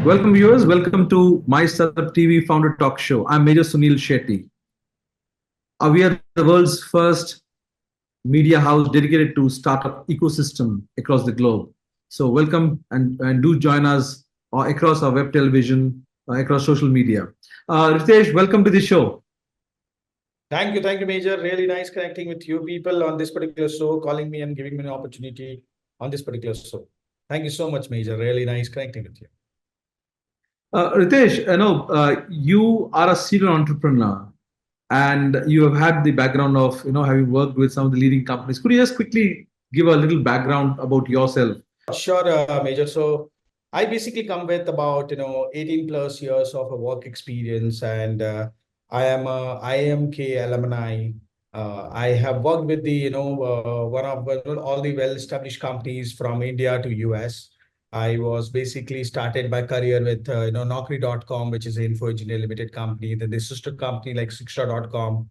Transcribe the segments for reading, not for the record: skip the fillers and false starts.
Welcome, viewers. Welcome to My Startup TV Founder Talk Show. I'm Major Sunil Shetty. We are the world's first media house dedicated to startup ecosystem across the globe. So, welcome and do join us across our web television, across social media. Ritesh, welcome to the show. Thank you, Major. Really nice connecting with you people on this particular show, calling me and giving me an opportunity on this particular show. Thank you so much, Major. Really nice connecting with you. Ritesh, you are a serial entrepreneur and you have had the background of having worked with some of the leading companies. Could you just quickly give a little background about yourself? Sure, Major. So I basically come with about 18 plus years of a work experience, and I am a IMK alumni. I have worked with the one of all the well-established companies from India to US. I was basically started my career with Naukri.com, which is an info engineer limited company. Then the sister company like Sixta.com,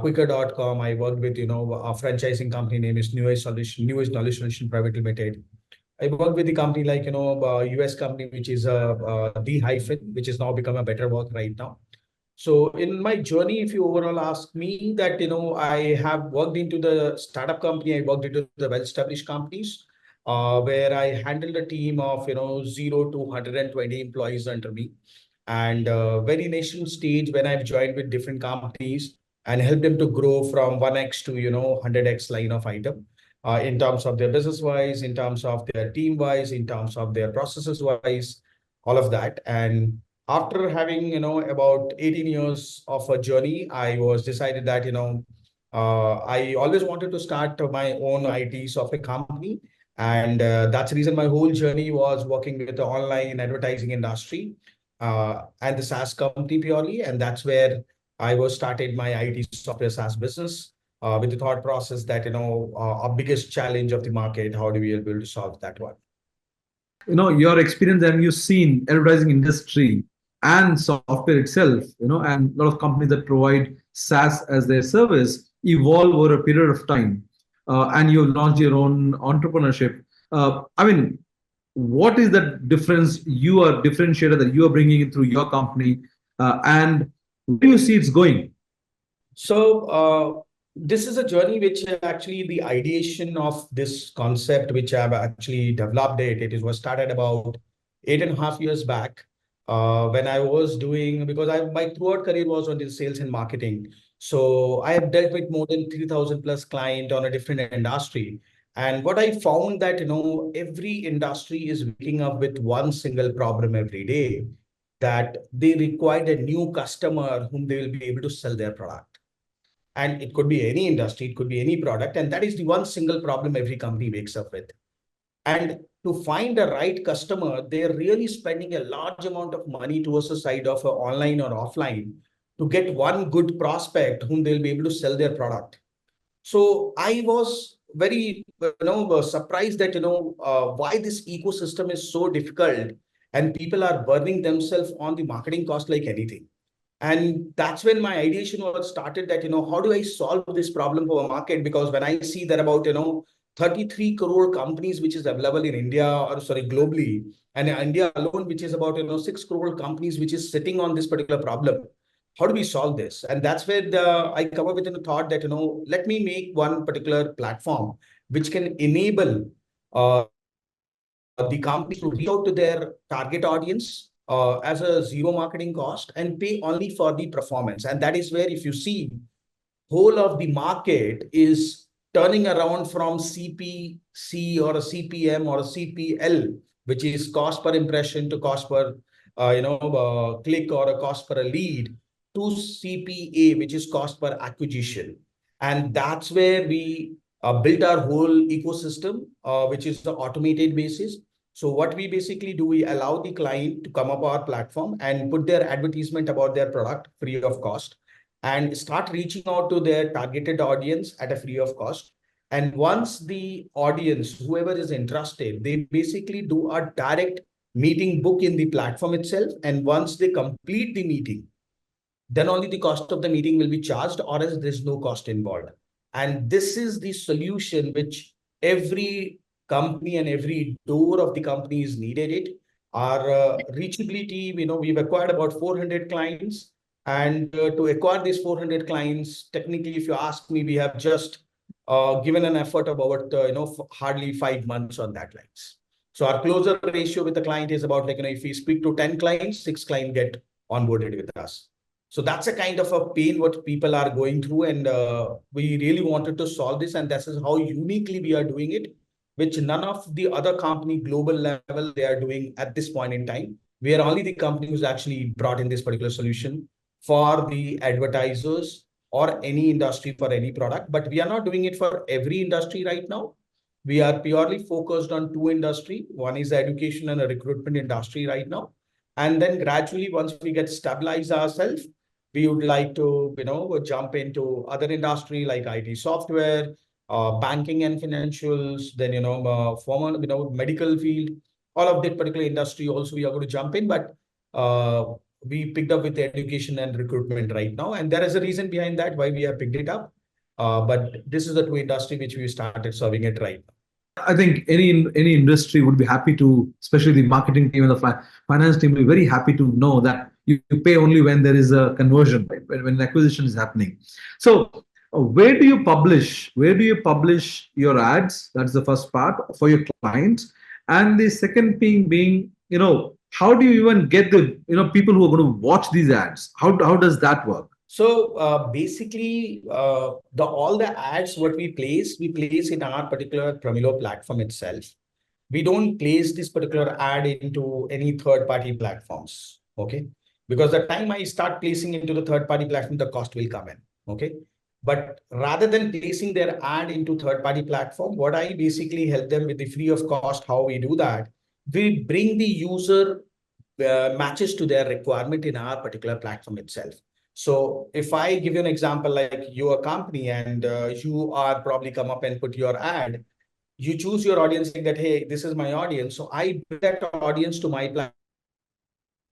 Quicker.com. I worked with a franchising company name is Newest Knowledge Solution Private Limited. I work with the company like, US company, which is the hyphen, which is now become a better work right now. So in my journey, if you overall ask me that, I have worked into the startup company, I worked into the well-established companies, where I handled a team of, 0 to 120 employees under me. And very nascent stage when I've joined with different companies and helped them to grow from 1x to, 100x line of item in terms of their business wise, in terms of their team wise, in terms of their processes wise, all of that. And after having, about 18 years of a journey, I was decided that, I always wanted to start my own IT software company. And that's the reason my whole journey was working with the online advertising industry and the SaaS company purely. And that's where I was started my IT software SaaS business with the thought process that, our biggest challenge of the market, how do we able to solve that one? Your experience and you've seen advertising industry and software itself, and a lot of companies that provide SaaS as their service evolve over a period of time. And you've launched your own entrepreneurship. What is the difference you are differentiator that you are bringing in through your company, and where do you see it's going? So this is a journey which actually the ideation of this concept, which I've actually developed it was started about 8.5 years back when I was doing, because my throughout career was on the sales and marketing. So I have dealt with more than 3,000 plus client on a different industry. And what I found that, every industry is waking up with one single problem every day, that they require a new customer whom they will be able to sell their product. And it could be any industry, it could be any product. And that is the one single problem every company wakes up with. And to find the right customer, they're really spending a large amount of money towards the side of online or offline to get one good prospect whom they'll be able to sell their product. So I was very, surprised that, why this ecosystem is so difficult and people are burning themselves on the marketing cost like anything. And that's when my ideation was started that, how do I solve this problem for a market? Because when I see that about, 33 crore companies, which is available in India, or sorry, globally, and India alone, which is about, 6 crore companies, which is sitting on this particular problem. How do we solve this? And that's where I come up with a thought that, let me make one particular platform which can enable the companies to reach out to their target audience as a zero marketing cost and pay only for the performance. And that is where, if you see, whole of the market is turning around from CPC or a CPM or a CPL, which is cost per impression to cost per click or a cost per a lead, to CPA, which is cost per acquisition. And that's where we built our whole ecosystem, which is the automated basis. So what we basically do, we allow the client to come up our platform and put their advertisement about their product free of cost and start reaching out to their targeted audience at a free of cost. And once the audience, whoever is interested, they basically do a direct meeting book in the platform itself. And once they complete the meeting, then only the cost of the meeting will be charged, or else there's no cost involved. And this is the solution which every company and every door of the company is needed it. Our reachability, we've acquired about 400 clients. And to acquire these 400 clients, technically, if you ask me, we have just given an effort of about, hardly 5 months on that lines. So our closer ratio with the client is about like, if we speak to 10 clients, 6 clients get onboarded with us. So that's a kind of a pain what people are going through. And we really wanted to solve this. And this is how uniquely we are doing it, which none of the other company global level they are doing at this point in time. We are only the company who's actually brought in this particular solution for the advertisers or any industry for any product. But we are not doing it for every industry right now. We are purely focused on two industry. One is the education and the recruitment industry right now. And then gradually, once we get stabilized ourselves, we would like to, jump into other industry like IT software, banking and financials, then, formal, medical field, all of that particular industry also we are going to jump in. But we picked up with education and recruitment right now. And there is a reason behind that, why we have picked it up. But this is the two industry which we started serving it right now. I think any industry would be happy to, especially the marketing team and the finance team, will be very happy to know that you pay only when there is a conversion, right? When an acquisition is happening. So where do you publish? Where do you publish your ads? That's the first part for your clients. And the second thing being, how do you even get the people who are going to watch these ads? How does that work? So basically, all the ads what we place in our particular Promilo platform itself. We don't place this particular ad into any third-party platforms, okay? Because the time I start placing into the third-party platform, the cost will come in, okay? But rather than placing their ad into third-party platform, what I basically help them with the free of cost, how we do that, we bring the user matches to their requirement in our particular platform itself. So if I give you an example, like you're a company and you are probably come up and put your ad, you choose your audience saying that, hey, this is my audience. So I bring that audience to my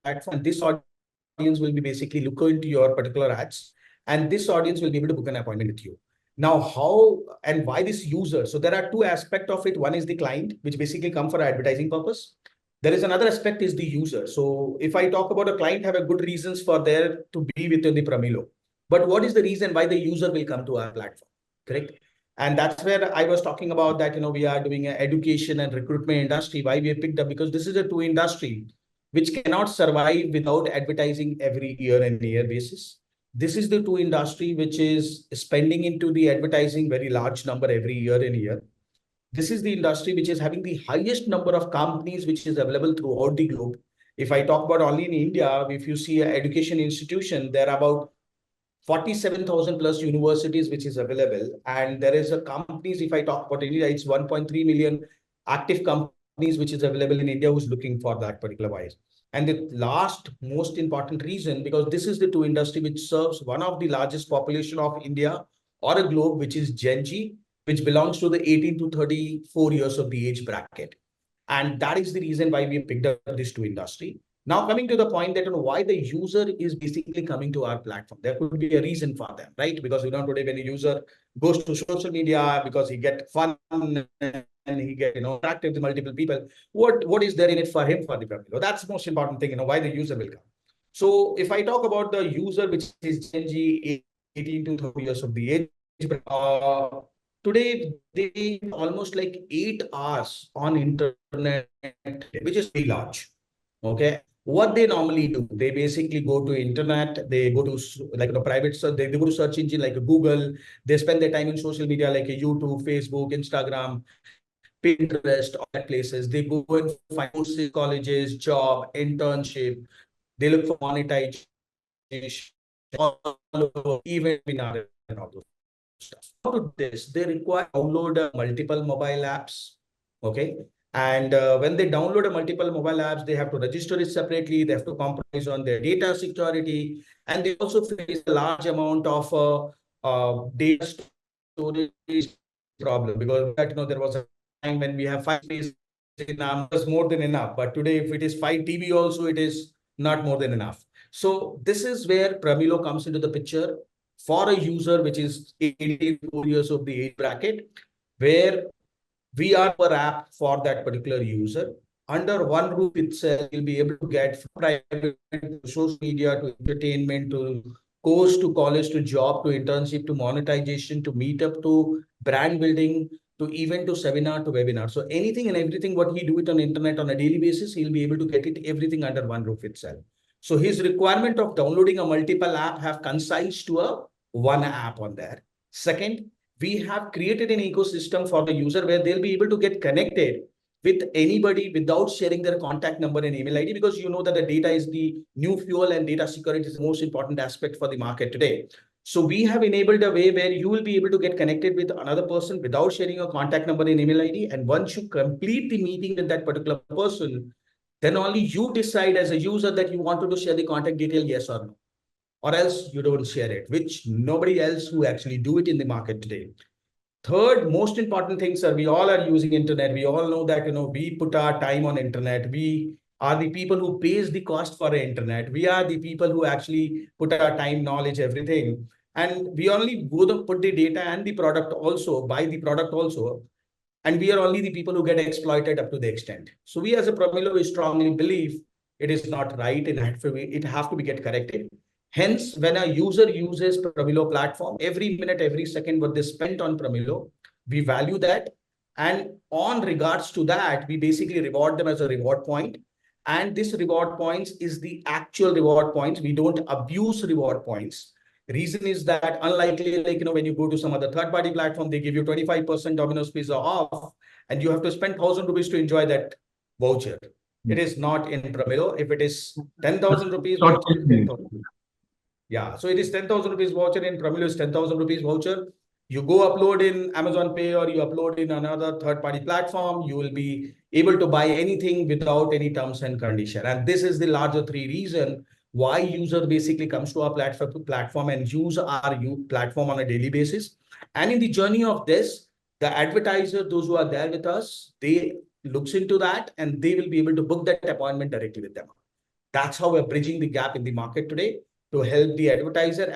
platform. And this audience will be basically look into your particular ads. And this audience will be able to book an appointment with you. Now, how and why this user? So there are two aspects of it. One is the client, which basically come for advertising purpose. There is another aspect is the user. So if I talk about a client have a good reasons for there to be within the Promilo. But what is the reason why the user will come to our platform? Correct? And that's where I was talking about that, we are doing an education and recruitment industry. Why we picked up? Because this is a two industry which cannot survive without advertising every year and year basis. This is the two industry which is spending into the advertising very large number every year and year. This is the industry which is having the highest number of companies which is available throughout the globe. If I talk about only in India, if you see an education institution, there are about 47,000 plus universities which is available. And there is a companies, if I talk about India, it's 1.3 million active companies which is available in India who's looking for that particular wise. And the last most important reason, because this is the two industry which serves one of the largest population of India or a globe, which is Gen Z, which belongs to the 18 to 34 years of the age bracket. And that is the reason why we picked up this two industry. Now, coming to the point that why the user is basically coming to our platform, there could be a reason for them, right? Because today when a user goes to social media because he get fun and he get attracted to multiple people, what is there in it for him for the Promilo? That's the most important thing, why the user will come. So if I talk about the user, which is Gen Z, 18 to 30 years of the age, today they almost like 8 hours on internet, which is very large. Okay. What they normally do, they basically go to internet, they go to like private search, they go to search engine like Google, they spend their time in social media like YouTube, Facebook, Instagram, Pinterest, all that places. They go and find courses, colleges, job, internship. They look for monetization, all over, even webinar and all those stuff. How to do this? They require download multiple mobile apps. Okay. And when they download a multiple mobile apps, they have to register it separately. They have to compromise on their data security. And they also face a large amount of data storage problem, because there was a time when we have 5 space in was more than enough. But today, if it is 5 TB also, it is not more than enough. So this is where Promilo comes into the picture for a user which is 84 years of the age bracket, where we are our app for that particular user. under one roof itself, you'll be able to get from private to social media to entertainment to course to college to job to internship to monetization to meetup to brand building to even to seminar to webinar. So anything and everything what he do it on internet on a daily basis, he'll be able to get it everything under one roof itself. So his requirement of downloading a multiple app have concised to a one app on there. Second, we have created an ecosystem for the user where they'll be able to get connected with anybody without sharing their contact number and email ID, because you know that the data is the new fuel and data security is the most important aspect for the market today. So we have enabled a way where you will be able to get connected with another person without sharing your contact number and email ID. And once you complete the meeting with that particular person, then only you decide as a user that you wanted to share the contact detail, yes or no, or else you don't share it, which nobody else who actually do it in the market today. Third most important thing, sir, we all are using internet. We all know that, we put our time on internet. We are the people who pays the cost for the internet. We are the people who actually put our time, knowledge, everything. And we only go to put the data and the product also, buy the product also. And we are only the people who get exploited up to the extent. So we as a Promilo, we strongly believe it is not right and it have to be get corrected. Hence, when a user uses Promilo platform, every minute, every second what they spend on Promilo, we value that. And on regards to that, we basically reward them as a reward point. And this reward points is the actual reward points. We don't abuse reward points. Reason is that unlikely, like, when you go to some other third-party platform, they give you 25% Domino's pizza off, and you have to spend 1,000 rupees to enjoy that voucher. It is not in Promilo. If it is 10,000 rupees voucher, 10,000. Yeah, so it is 10,000 rupees voucher. In Promilo is 10,000 rupees voucher. You go upload in Amazon Pay or you upload in another third-party platform, you will be able to buy anything without any terms and condition. And this is the larger three reason why user basically comes to our platform and use our platform on a daily basis. And in the journey of this, the advertiser, those who are there with us, they looks into that and they will be able to book that appointment directly with them. That's how we're bridging the gap in the market today to help the advertiser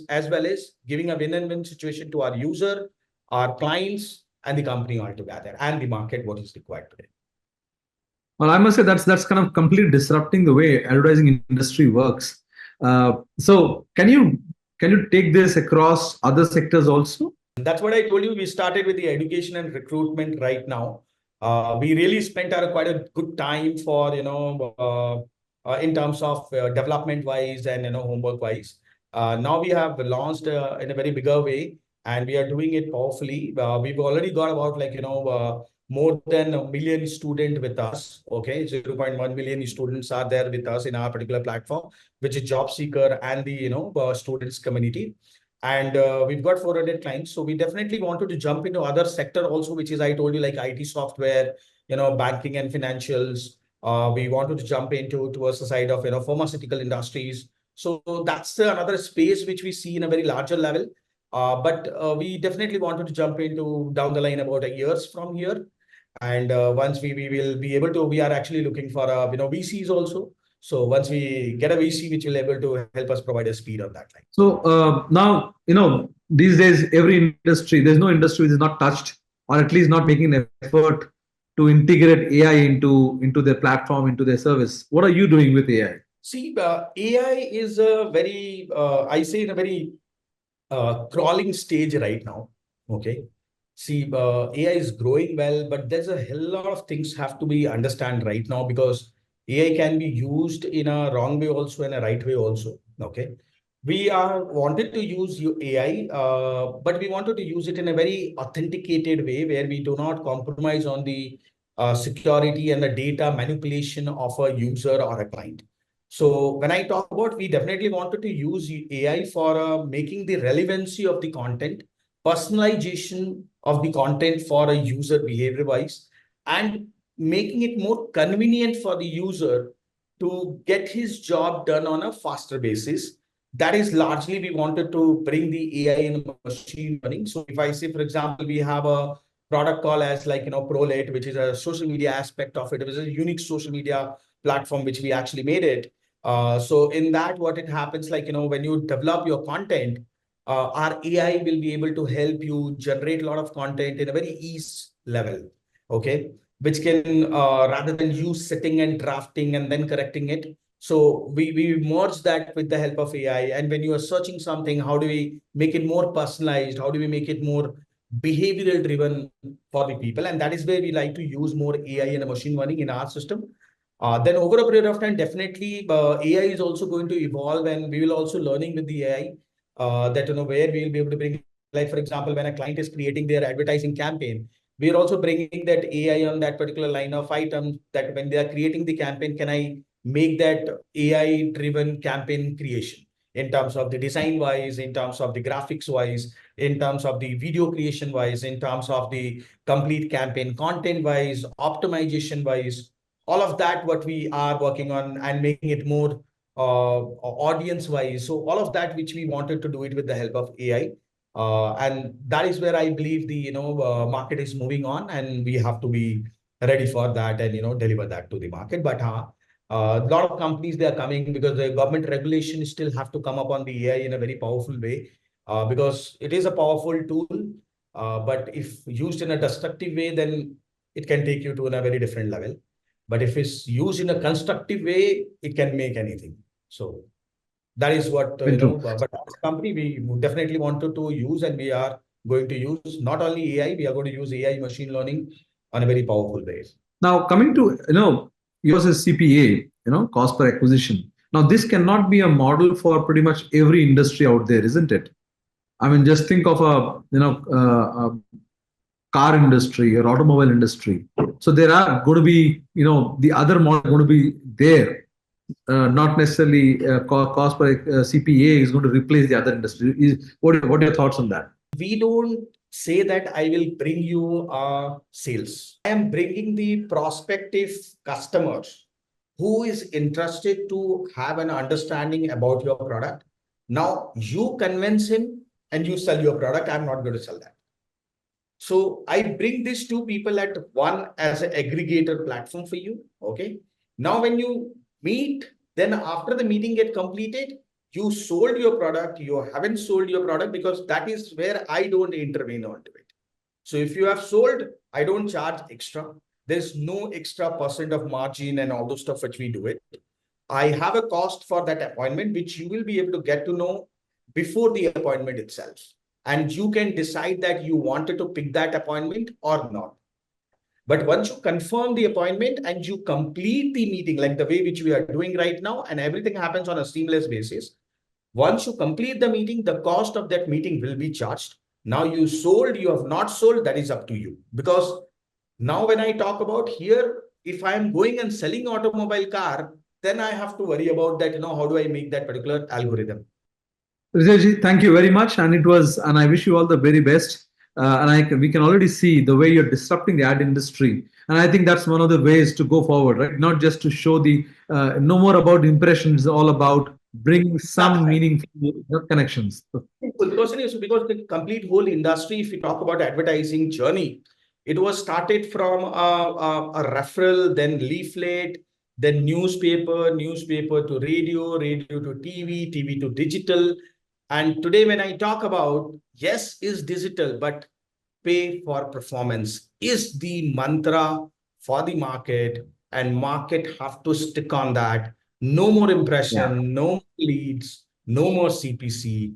as well as giving a win-and-win situation to our user, our clients, and the company altogether, and the market what is required today. Well, I must say that's kind of completely disrupting the way advertising industry works. So can you take this across other sectors also? That's what I told you. We started with the education and recruitment right now. We really spent quite a good time for, in terms of development wise and, homework wise. Now we have launched in a very bigger way and we are doing it powerfully. We've already got about more than 1 million students with us. Okay, 0.1 million students are there with us in our particular platform, which is job seeker and the, students community. And we've got 400 clients. So we definitely wanted to jump into other sector also, which is, I told you, like IT software, banking and financials. We wanted to jump into towards the side of, pharmaceutical industries. So that's another space which we see in a very larger level. But we definitely wanted to jump into down the line about a years from here. And once we will be able to, we are actually looking for, VCs also. So once we get a VC, which will able to help us provide a speed on that line. So now, these days, every industry, there's no industry which is not touched or at least not making an effort to integrate AI into their platform, into their service. What are you doing with AI? See, AI is a very, I say in a very crawling stage right now. Okay. See, AI is growing well, but there's a hell lot of things have to be understand right now because AI can be used in a wrong way also and a right way also. Okay. We are wanted to use AI, but we wanted to use it in a very authenticated way where we do not compromise on the security and the data manipulation of a user or a client. So when I talk about, we definitely wanted to use AI for making the relevancy of the content, personalization of the content for a user behavior wise, and making it more convenient for the user to get his job done on a faster basis. That is largely we wanted to bring the AI and machine learning. So if I say, for example, we have a product called as Prolate, which is a social media aspect of it. It was a unique social media platform which we actually made it. So in that, what it happens, when you develop your content, our AI will be able to help you generate a lot of content in a very ease level. Okay. which can, rather than you sitting and drafting and then correcting it. So we merge that with the help of AI. And when you are searching something, how do we make it more personalized? How do we make it more behavioral driven for the people? And that is where we like to use more AI and machine learning in our system. Then over a period of time, definitely AI is also going to evolve, and we will also learning with the AI that, where we will be able to bring, like, for example, when a client is creating their advertising campaign, we are also bringing that AI on that particular line of items, that when they are creating the campaign, can I make that AI driven campaign creation in terms of the design wise, in terms of the graphics wise, in terms of the video creation wise, in terms of the complete campaign content wise, optimization wise, all of that what we are working on and making it more audience wise. So all of that which we wanted to do it with the help of AI. And that is where I believe the market is moving on, and we have to be ready for that and deliver that to the market. But a lot of companies, they are coming because the government regulations still have to come up on the AI in a very powerful way, because it is a powerful tool. But if used in a destructive way, then it can take you to a very different level. But if it's used in a constructive way, it can make anything. So that is what, Very true. but as a company, we definitely wanted to use, and we are going to use not only AI, we are going to use AI machine learning on a very powerful base. Now, coming to, yours is CPA, cost per acquisition. Now, this cannot be a model for pretty much every industry out there, isn't it? I mean, just think of a car industry or automobile industry. So there are going to be, the other model going to be there. Not necessarily cost per CPA is going to replace the other industry. What are your thoughts on that? We don't say that I will bring you sales. I am bringing the prospective customers who is interested to have an understanding about your product. Now you convince him and you sell your product. I'm not going to sell that. So I bring these two people at one as an aggregator platform for you. Okay. Now when you meet, then after the meeting get completed, you sold your product, you haven't sold your product, because that is where I don't intervene onto it. So if you have sold, I don't charge extra. There's no extra % of margin and all those stuff which we do it. I have a cost for that appointment, which you will be able to get to know before the appointment itself. And you can decide that you wanted to pick that appointment or not. But once you confirm the appointment and you complete the meeting, like the way which we are doing right now, and everything happens on a seamless basis, once you complete the meeting, the cost of that meeting will be charged. Now you sold, you have not sold, that is up to you. Because now when I talk about here, if I am going and selling automobile car, then I have to worry about that, how do I make that particular algorithm? Rijayji, thank you very much, and I wish you all the very best. We can already see the way you're disrupting the ad industry, and I think that's one of the ways to go forward, right? Not just to show the no more about impressions, all about bringing some meaningful connections. Because the complete whole industry, if we talk about advertising journey, it was started from a referral, then leaflet, then newspaper to radio to TV to digital. And today, when I talk about, yes, is digital, but pay for performance is the mantra for the market, and market have to stick on that. No more Yeah. impression, no more leads, no more CPC.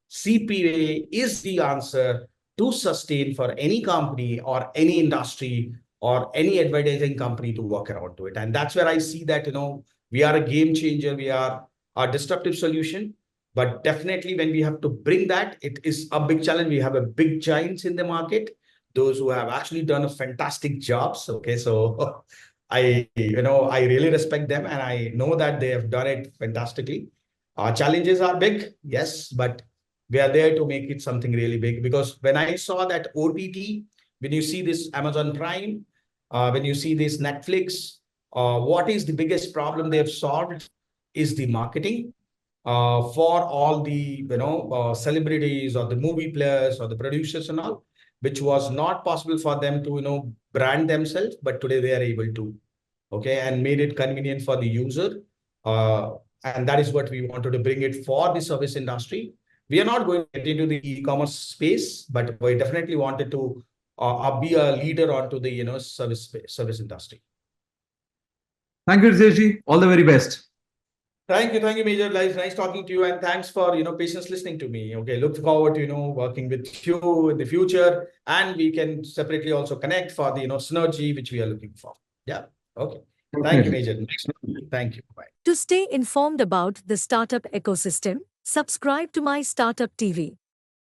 CPA is the answer to sustain for any company or any industry or any advertising company to work around to it. And that's where I see that, we are a game changer. We are a disruptive solution. But definitely when we have to bring that, it is a big challenge. We have a big giants in the market, those who have actually done a fantastic jobs. Okay, so I really respect them, and I know that they have done it fantastically. Our challenges are big, yes, but we are there to make it something really big. Because when I saw that OTT, when you see this Amazon Prime, when you see this Netflix, what is the biggest problem they have solved is the marketing for all the celebrities or the movie players or the producers and all, which was not possible for them to brand themselves, but today they are able to. Okay, and made it convenient for the user. And that is what we wanted to bring it for the service industry. We are not going to get into the e-commerce space, but we definitely wanted to be a leader onto the service industry. Thank you, Rizeshji. All the very best. Thank you, Major. Nice talking to you, and thanks for patience listening to me. Okay, look forward to working with you in the future, and we can separately also connect for the synergy which we are looking for. Yeah. Okay. Thank you, Major. Thank you. Bye. To stay informed about the startup ecosystem, subscribe to My Startup TV.